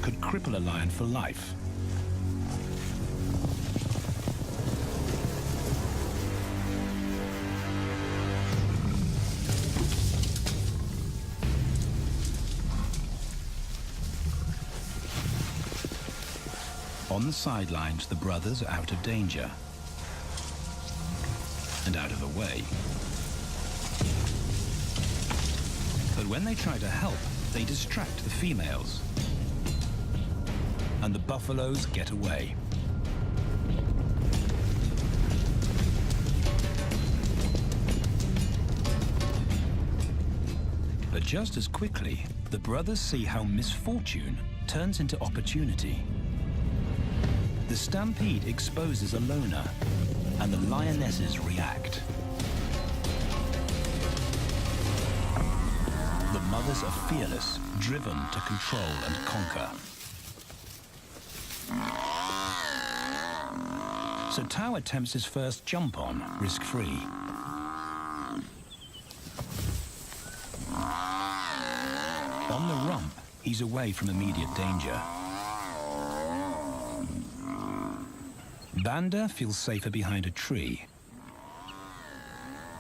could cripple a lion for life. On the sidelines, the brothers are out of danger and out of the way. But when they try to help, they distract the females, and the buffaloes get away. But just as quickly, the brothers see how misfortune turns into opportunity. The stampede exposes a loner, and the lionesses react. The mothers are fearless, driven to control and conquer. So Tao attempts his first jump on, risk-free. On the rump, he's away from immediate danger. Banda feels safer behind a tree.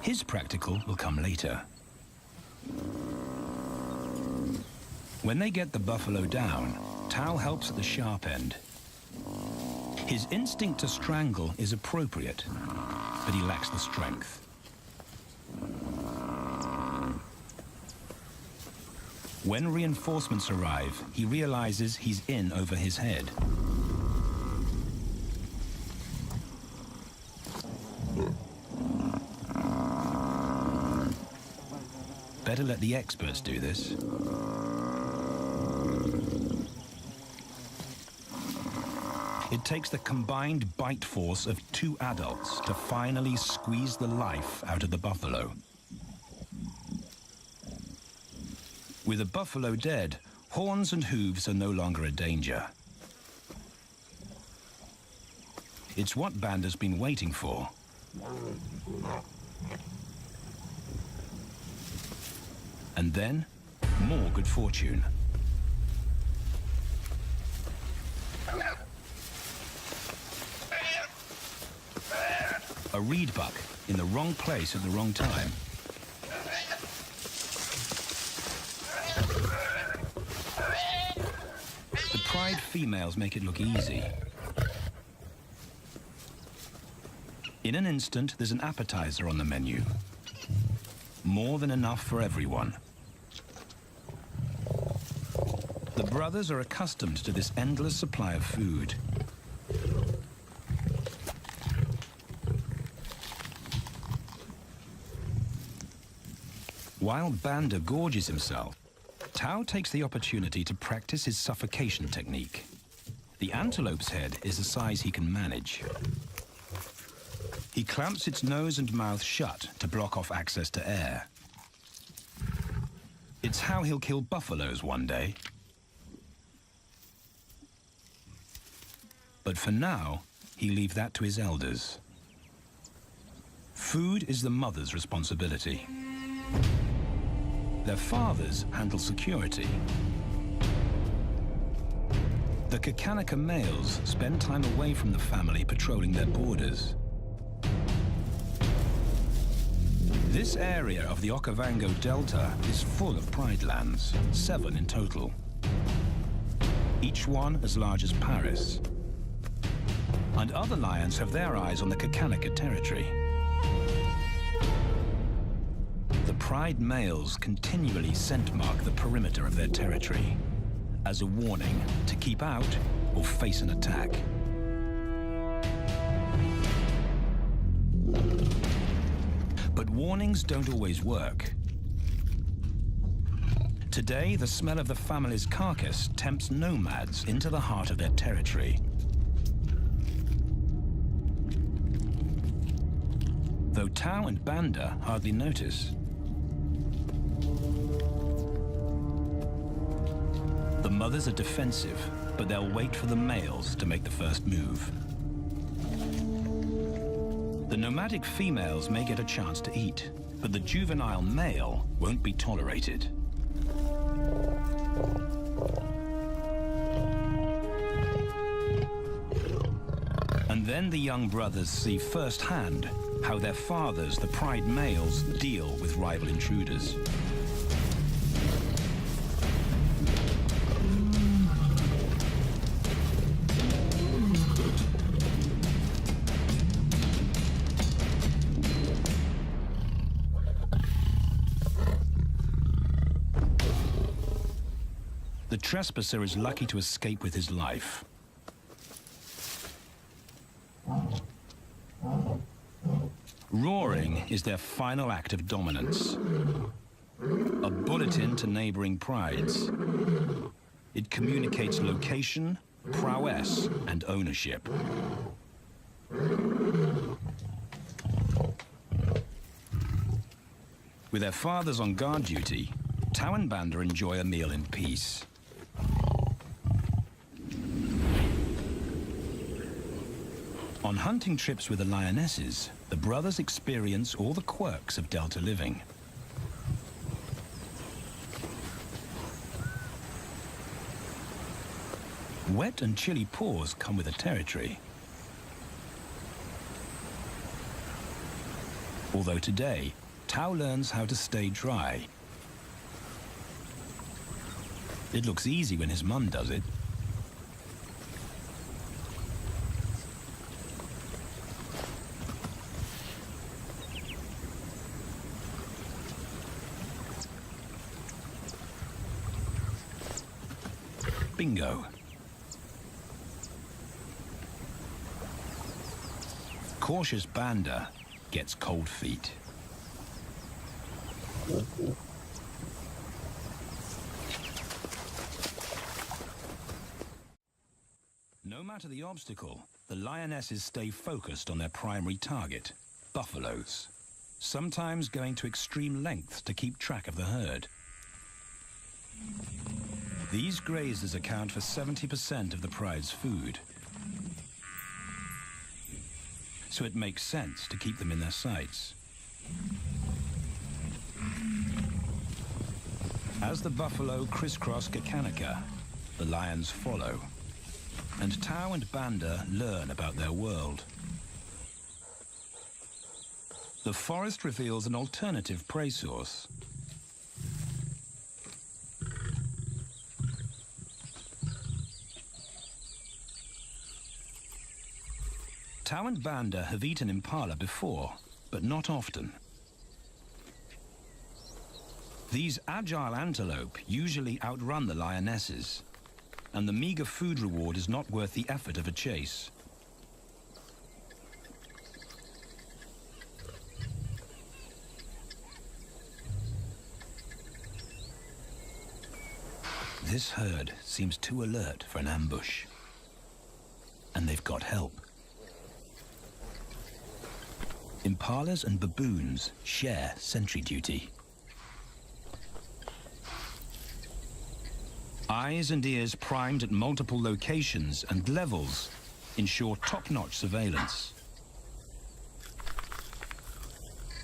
His practical will come later. When they get the buffalo down, Tao helps at the sharp end. His instinct to strangle is appropriate, but he lacks the strength. When reinforcements arrive, he realizes he's in over his head. Better let the experts do this. It takes the combined bite force of two adults to finally squeeze the life out of the buffalo. With the buffalo dead, horns and hooves are no longer a danger. It's what Banda's been waiting for. And then, more good fortune. A reed buck in the wrong place at the wrong time. The pride females make it look easy. In an instant, there's an appetizer on the menu. More than enough for everyone. The brothers are accustomed to this endless supply of food. While Banda gorges himself, Tao takes the opportunity to practice his suffocation technique. The antelope's head is a size he can manage. He clamps its nose and mouth shut to block off access to air. It's how he'll kill buffaloes one day. But for now, he leaves that to his elders. Food is the mother's responsibility. Their fathers handle security. The Kakanika males spend time away from the family patrolling their borders. This area of the Okavango Delta is full of pride lands, 7 in total. Each one as large as Paris. And other lions have their eyes on the Kakanika territory. The pride males continually scent mark the perimeter of their territory as a warning to keep out or face an attack. But warnings don't always work. Today, the smell of the family's carcass tempts nomads into the heart of their territory. Though Tao and Banda hardly notice. The mothers are defensive, but they'll wait for the males to make the first move. The nomadic females may get a chance to eat, but the juvenile male won't be tolerated. Then the young brothers see firsthand how their fathers, the pride males, deal with rival intruders. The trespasser is lucky to escape with his life. Roaring is their final act of dominance. A bulletin to neighboring prides. It communicates location, prowess, and ownership. With their fathers on guard duty, Tau and Banda enjoy a meal in peace. On hunting trips with the lionesses, the brothers experience all the quirks of delta living. Wet and chilly paws come with the territory. Although today, Tau learns how to stay dry. It looks easy when his mum does it. Bingo. Cautious Banda gets cold feet. No matter the obstacle, the lionesses stay focused on their primary target, buffaloes, sometimes going to extreme lengths to keep track of the herd. These grazers account for 70% of the pride's food, so it makes sense to keep them in their sights. As the buffalo crisscross Kakanika, the lions follow, and Tau and Banda learn about their world. The forest reveals an alternative prey source. Tau and Banda have eaten impala before, but not often. These agile antelope usually outrun the lionesses, and the meager food reward is not worth the effort of a chase. This herd seems too alert for an ambush, and they've got help. Impalas and baboons share sentry duty. Eyes and ears primed at multiple locations and levels ensure top-notch surveillance.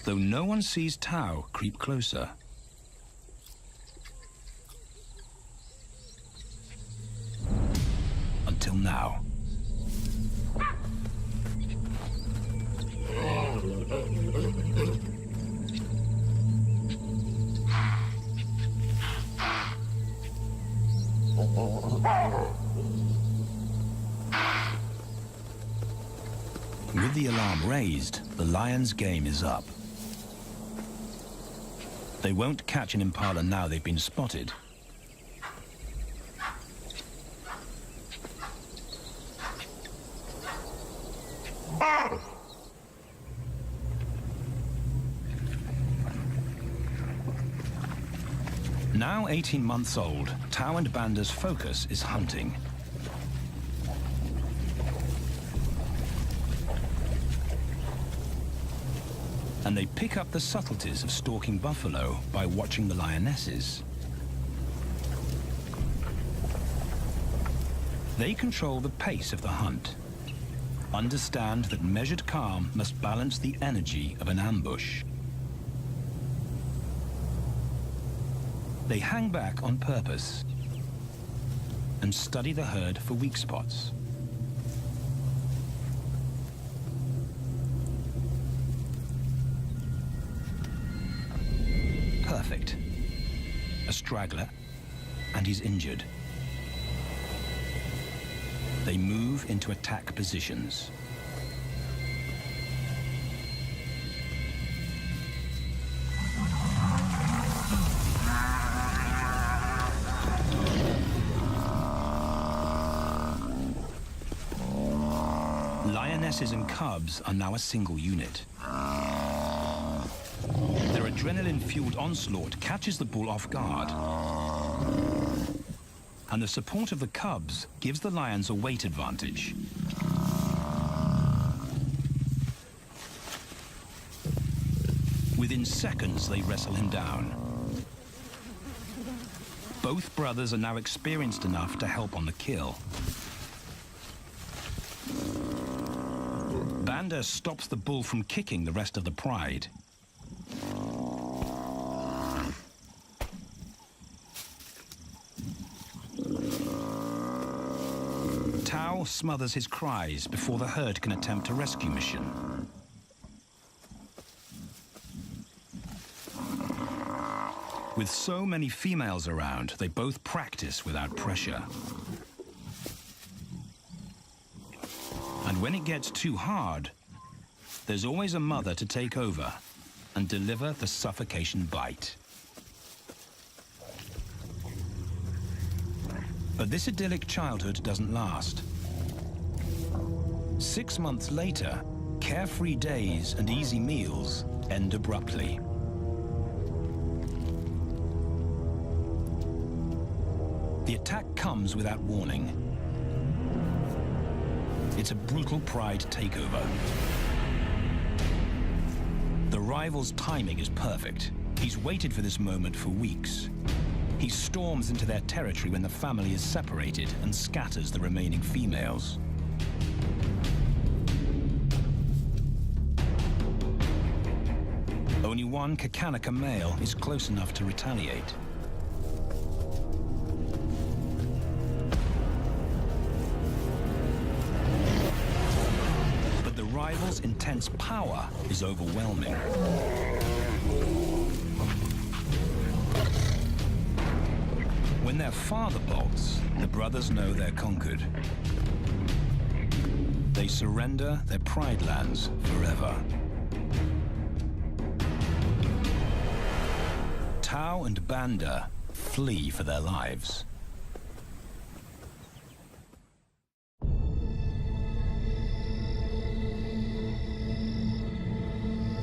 Though no one sees Tau creep closer. Until now. With the alarm raised, the lions' game is up. They won't catch an impala now they've been spotted. Now 18 months old, Tau and Banda's focus is hunting. And they pick up the subtleties of stalking buffalo by watching the lionesses. They control the pace of the hunt, understand that measured calm must balance the energy of an ambush. They hang back on purpose and study the herd for weak spots. perfect. A straggler, and he's injured. They move into attack positions. Lionesses and cubs are now a single unit. Their adrenaline-fueled onslaught catches the bull off guard. And the support of the cubs gives the lions a weight advantage. Within seconds, they wrestle him down. Both brothers are now experienced enough to help on the kill. Banda stops the bull from kicking the rest of the pride. Tao smothers his cries before the herd can attempt a rescue mission. With so many females around, they both practice without pressure. And when it gets too hard, there's always a mother to take over and deliver the suffocation bite. But this idyllic childhood doesn't last. 6 months later, carefree days and easy meals end abruptly. The attack comes without warning. It's a brutal pride takeover. The rival's timing is perfect. He's waited for this moment for weeks. He storms into their territory when the family is separated and scatters the remaining females. Only one Kakanaka male is close enough to retaliate. But the rival's intense power is overwhelming. When their father bolts, the brothers know they're conquered. They surrender their pride lands forever. Tao and Banda flee for their lives.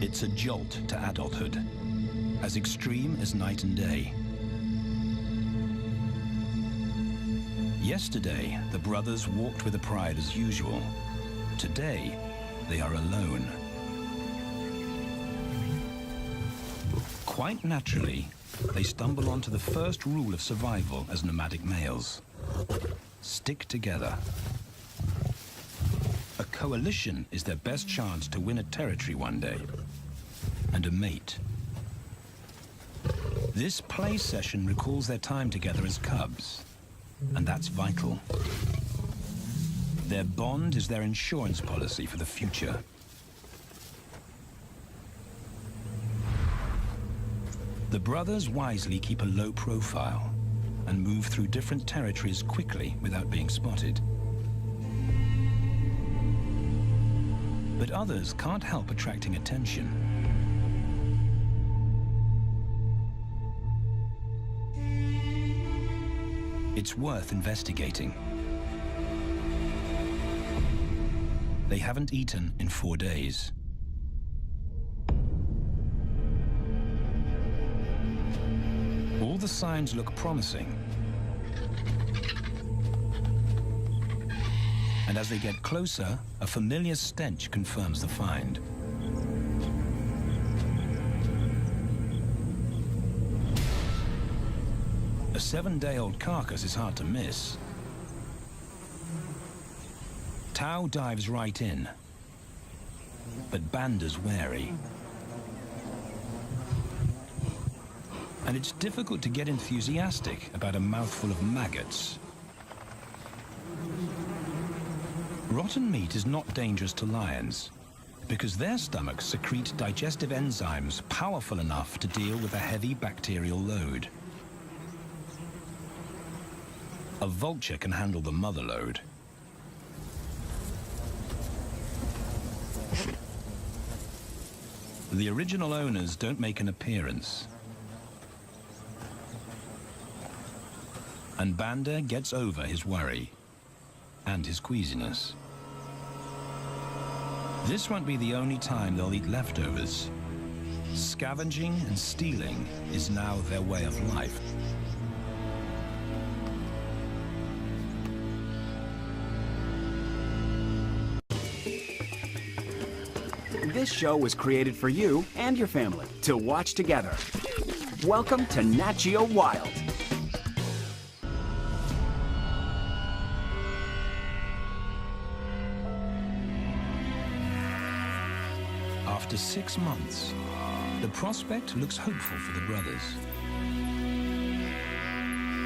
It's a jolt to adulthood, as extreme as night and day. Yesterday, the brothers walked with the pride as usual. Today, they are alone. Quite naturally, they stumble onto the first rule of survival as nomadic males. Stick together. A coalition is their best chance to win a territory one day, and a mate. This play session recalls their time together as cubs, and that's vital. Their bond is their insurance policy for the future. The brothers wisely keep a low profile and move through different territories quickly without being spotted. But others can't help attracting attention. It's worth investigating. They haven't eaten in 4 days. All the signs look promising. And as they get closer, a familiar stench confirms the find. A 7-day-old carcass is hard to miss. Tao dives right in, but Banda's wary. And it's difficult to get enthusiastic about a mouthful of maggots. Rotten meat is not dangerous to lions, because their stomachs secrete digestive enzymes powerful enough to deal with a heavy bacterial load. A vulture can handle the mother load. The original owners don't make an appearance. And Banda gets over his worry and his queasiness. This won't be the only time they'll eat leftovers. Scavenging and stealing is now their way of life. This show was created for you and your family to watch together. Welcome to Nat Geo Wild. After 6 months, the prospect looks hopeful for the brothers.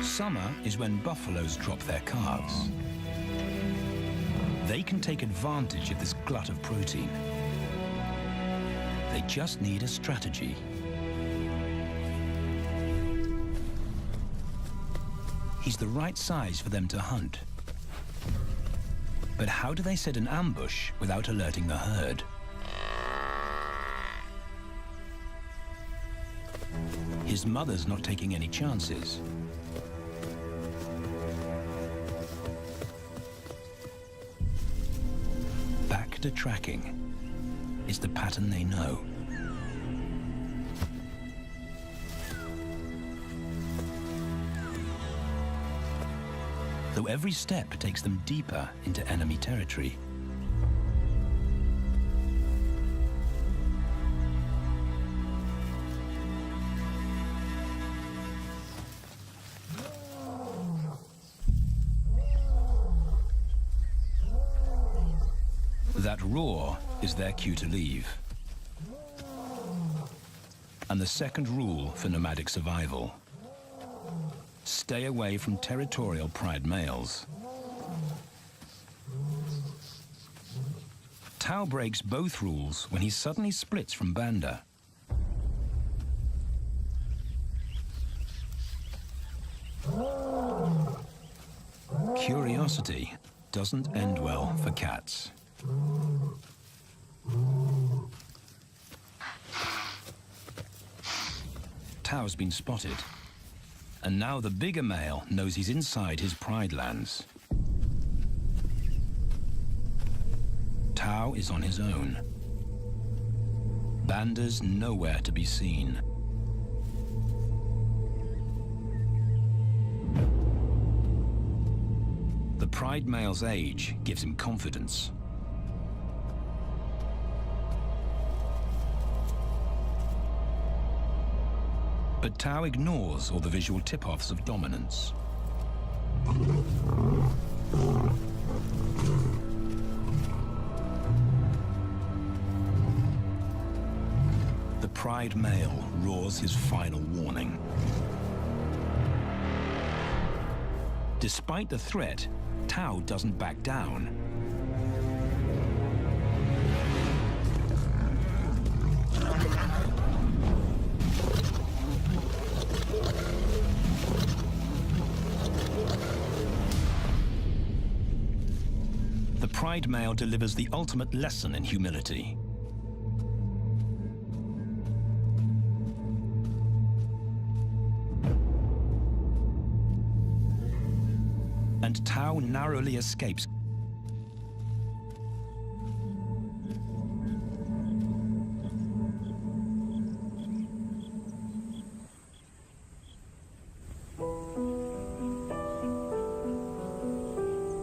Summer is when buffaloes drop their calves. They can take advantage of this glut of protein. They just need a strategy. He's the right size for them to hunt. But how do they set an ambush without alerting the herd? His mother's not taking any chances. Back to tracking. It's the pattern they know. Though every step takes them deeper into enemy territory. That roar is their cue to leave. And the second rule for nomadic survival: stay away from territorial pride males. Tao breaks both rules when he suddenly splits from Banda. Curiosity doesn't end well for cats. Tao's been spotted, and now the bigger male knows he's inside his pride lands. Tao is on his own. Banda's nowhere to be seen. The pride male's age gives him confidence. But Tao ignores all the visual tip-offs of dominance. The pride male roars his final warning. Despite the threat, Tao doesn't back down. The pride male delivers the ultimate lesson in humility. And Tao narrowly escapes.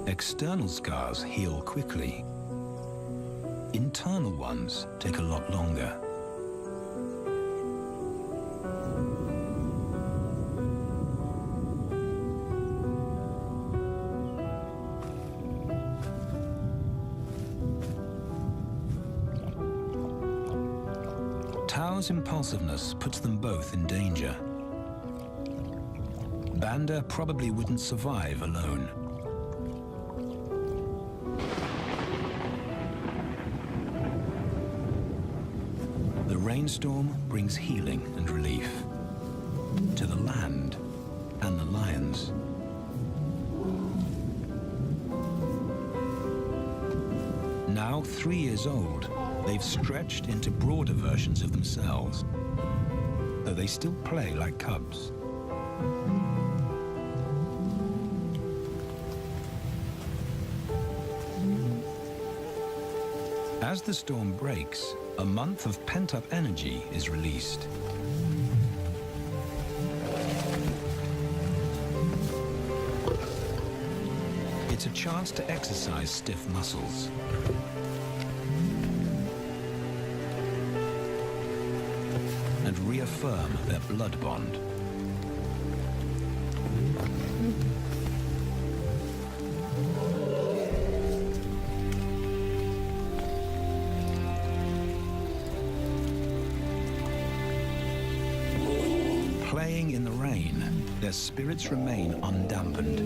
External scars heal quickly. Internal ones take a lot longer. Tao's impulsiveness puts them both in danger. Banda probably wouldn't survive alone. rainstorm brings healing and relief to the land and the lions. Now 3 years old, they've stretched into broader versions of themselves, though they still play like cubs. As the storm breaks, a month of pent-up energy is released. It's a chance to exercise stiff muscles. And reaffirm their blood bond. Playing in the rain, their spirits remain undampened.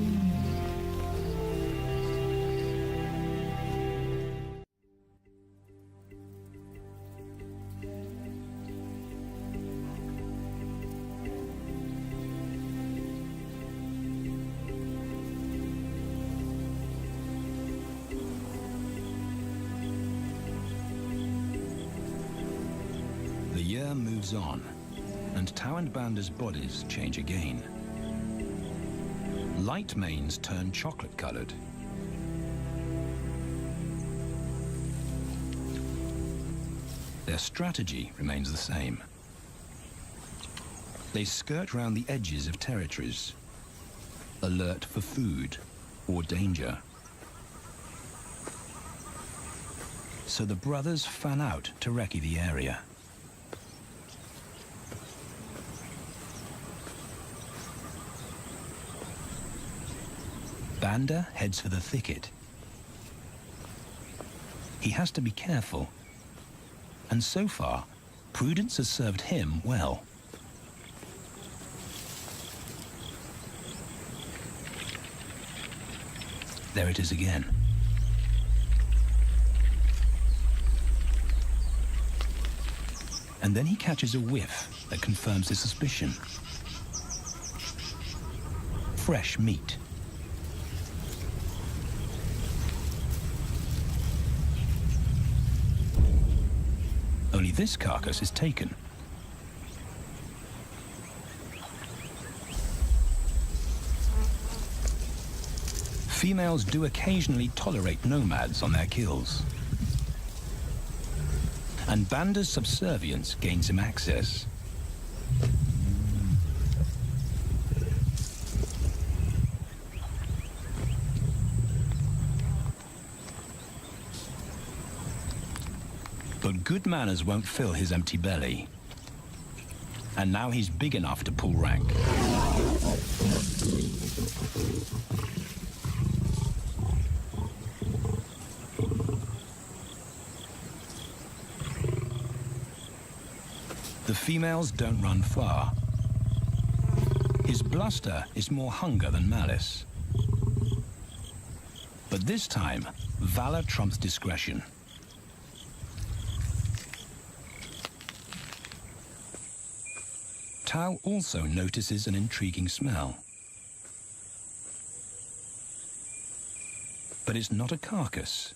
The year moves on, and Tau and Banda's bodies change again. Light manes turn chocolate-colored. Their strategy remains the same. They skirt round the edges of territories, alert for food or danger. So the brothers fan out to recce the area. Banda heads for the thicket. He has to be careful, and so far, prudence has served him well. There it is again. And then he catches a whiff that confirms his suspicion. Fresh meat. Only this carcass is taken. Females do occasionally tolerate nomads on their kills. And Banda's subservience gains him access. But good manners won't fill his empty belly. And now he's big enough to pull rank. The females don't run far. His bluster is more hunger than malice. But this time, valor trumps discretion. Tau also notices an intriguing smell. But it's not a carcass.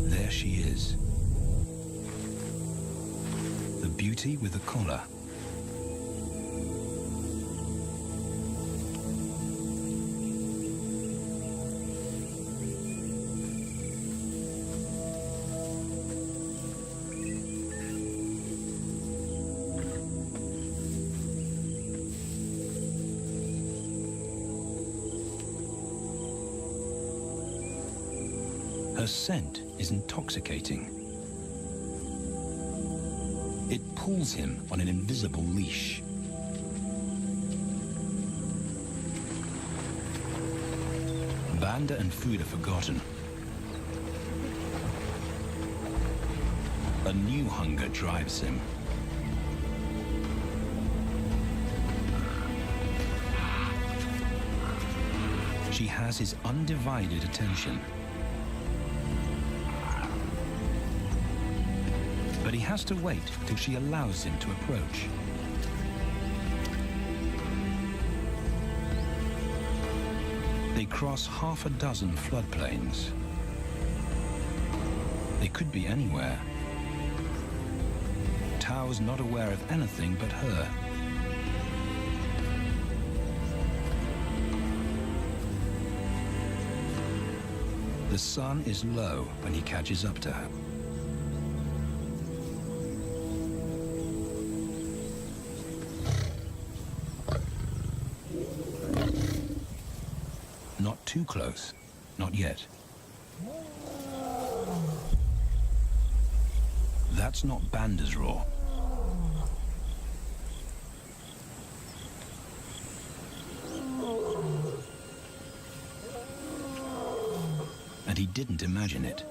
There she is. The beauty with the collar. Her scent is intoxicating. It pulls him on an invisible leash. Banda and food are forgotten. A new hunger drives him. She has his undivided attention. But he has to wait till she allows him to approach. They cross half a dozen floodplains. They could be anywhere. Tao's not aware of anything but her. The sun is low when he catches up to her. Not too close, not yet. That's not Banda's roar. And he didn't imagine it.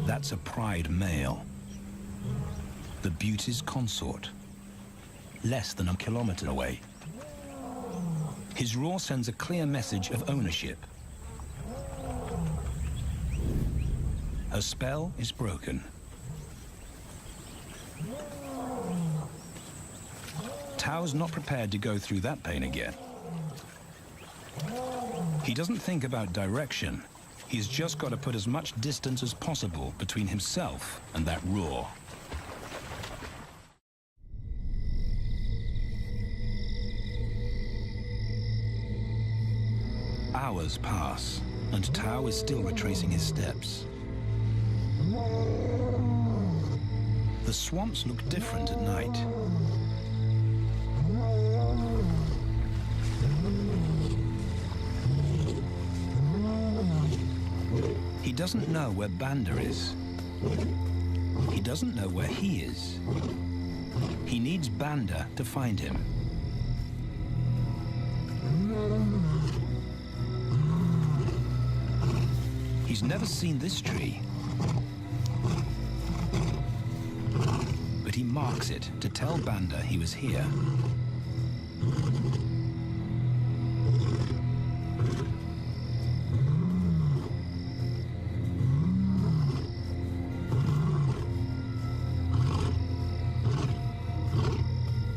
That's a pride male. The beauty's consort. Less than a kilometer away. His roar sends a clear message of ownership. Her spell is broken. Tao's not prepared to go through that pain again. He doesn't think about direction. He's just got to put as much distance as possible between himself and that roar. Hours pass, and Tao is still retracing his steps. The swamps look different at night. He doesn't know where Banda is. He doesn't know where he is. He needs Banda to find him. He's never seen this tree. But he marks it to tell Banda he was here.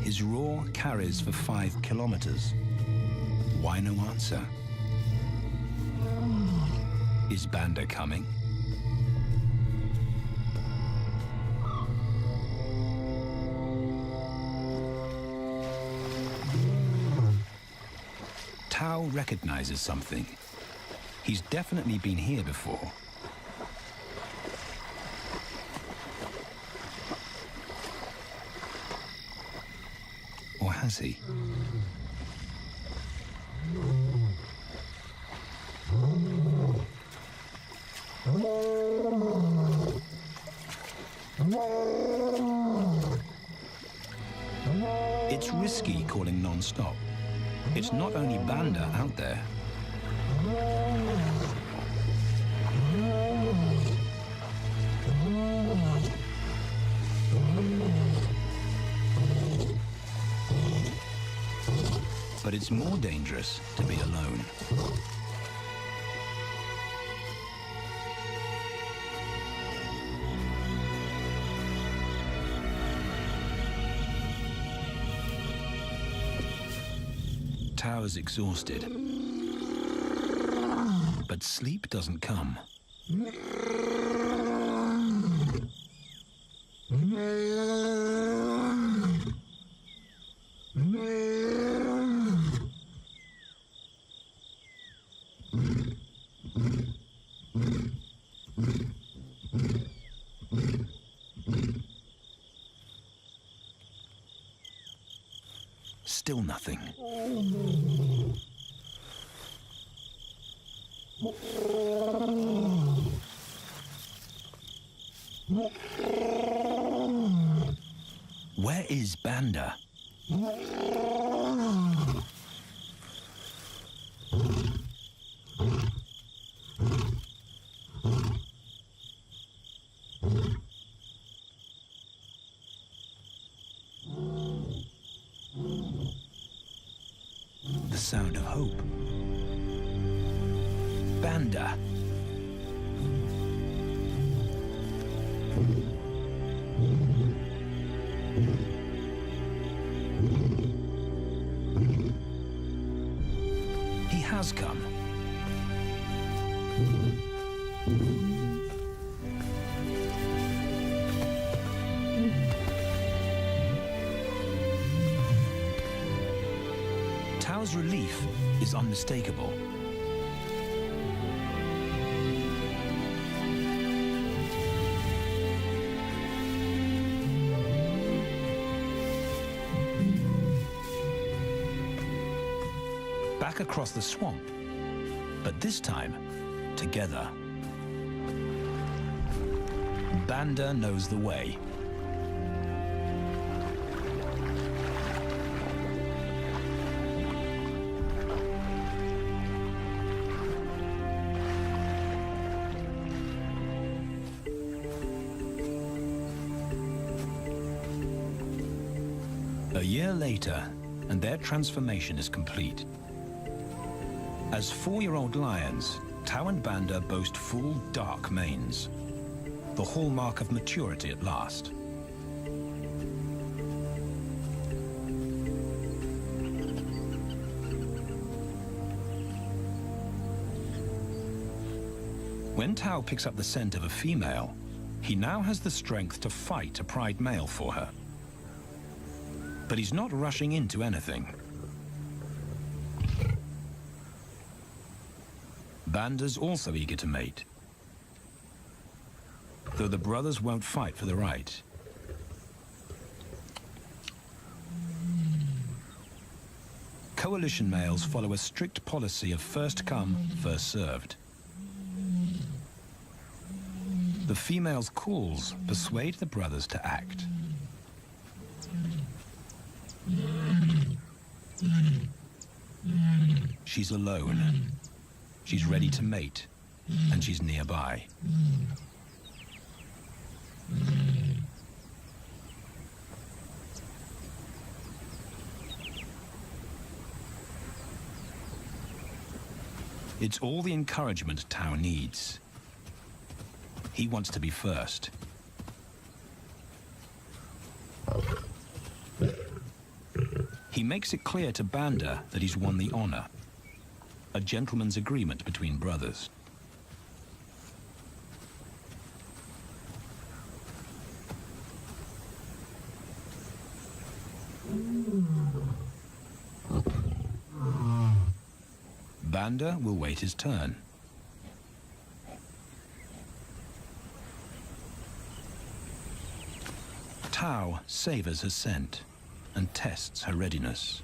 His roar carries for 5 kilometers. Why no answer? Is Banda coming? Tao recognizes something. He's definitely been here before. Or has he? It's risky calling non-stop. It's not only Banda out there. But it's more dangerous to be alone. Tao's exhausted, but sleep doesn't come. Still nothing. Where is Banda? sound of hope. Banda. He has come. Tao's relief is unmistakable. Back across the swamp, but this time, together. Banda knows the way. A year later, and their transformation is complete. As 4-year-old lions, Tao and Banda boast full, dark manes, the hallmark of maturity at last. When Tao picks up the scent of a female, he now has the strength to fight a pride male for her. But he's not rushing into anything. Banda's also eager to mate, though the brothers won't fight for the right. Coalition males follow a strict policy of first come, first served. The female's calls persuade the brothers to act. She's alone. She's ready to mate, and she's nearby. It's all the encouragement Tao needs. He wants to be first. He makes it clear to Banda that he's won the honor. A gentleman's agreement between brothers. Banda will wait his turn. Tao savors her scent and tests her readiness.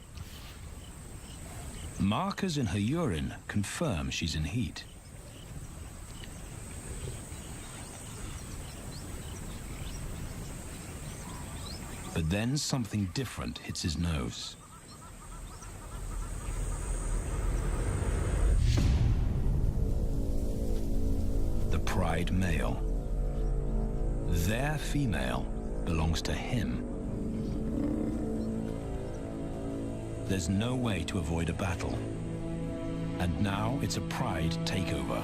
Markers in her urine confirm she's in heat. But then something different hits his nose. The pride male. Their female belongs to him. There's no way to avoid a battle. And now it's a pride takeover.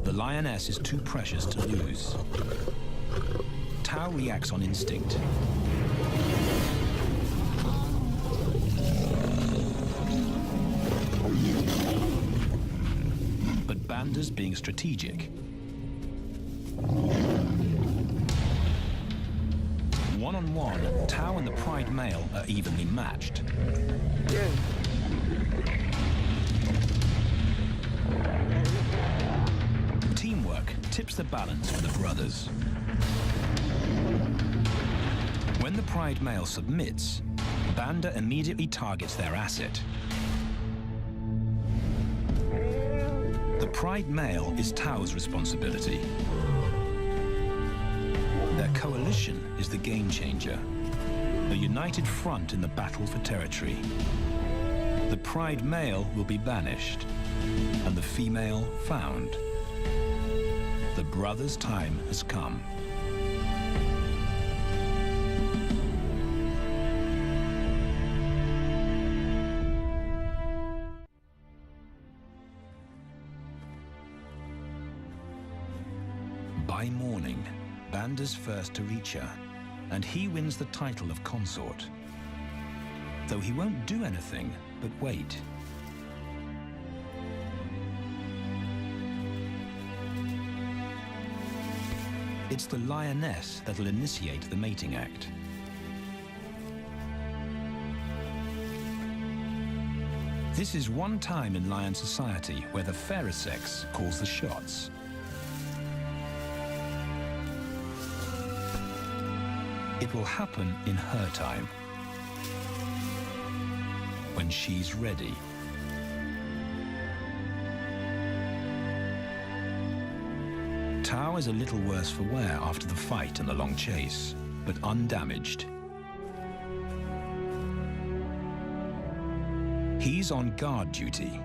The lioness is too precious to lose. Tao reacts on instinct. But Banda's being strategic. One-on-one, Tao and the pride male are evenly matched. Teamwork tips the balance for the brothers. When the pride male submits, Banda immediately targets their asset. The pride male is Tao's responsibility. Their coalition is the game changer, a united front in the battle for territory. The pride male will be banished, and the female found. The brothers' time has come. By morning, Banda's first to reach her, and he wins the title of consort. Though he won't do anything but wait. It's the lioness that'll initiate the mating act. This is one time in lion society where the fairer sex calls the shots. It will happen in her time, when she's ready. Tao is a little worse for wear after the fight and the long chase, but undamaged. He's on guard duty